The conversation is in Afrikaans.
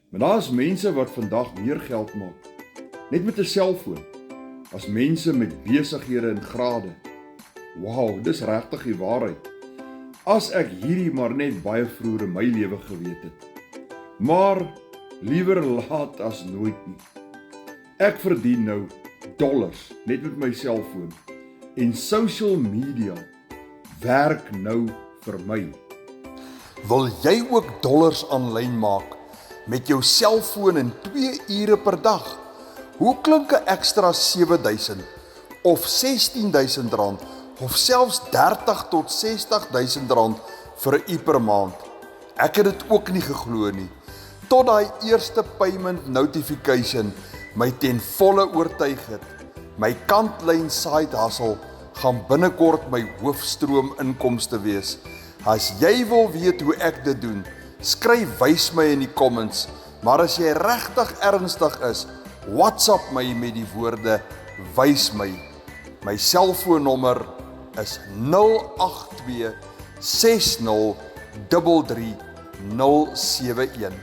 Maar daar is mense wat vandag meer geld maak, net met 'n selfoon, as mense met besighede en grade. Wow, dis regtig die waarheid. As ek hierdie maar net baie vroeër in my lewe geweet het. Maar liewer laat as nooit nie. Ek verdien nou dollars net met my selfoon en social media werk nou vir my. Wil jy ook dollars aanlyn maak met jou selfoon in 2 ure per dag? Hoe klink 'n ekstra 7.000 of 16.000 rand of selfs 30 tot 60.000 rand vir 'n u per maand? Ek het dit ook nie geglo nie, tot daai eerste payment notification my ten volle oortuig het. My kantlyn side hustle gaan binnekort my hoofstroom inkomste wees. As jy wil weet hoe ek dit doen, skryf wys my in die comments, maar as jy regtig ernstig is, WhatsApp my met die woorde wys my. My selfoonnommer is 082 60 33 071.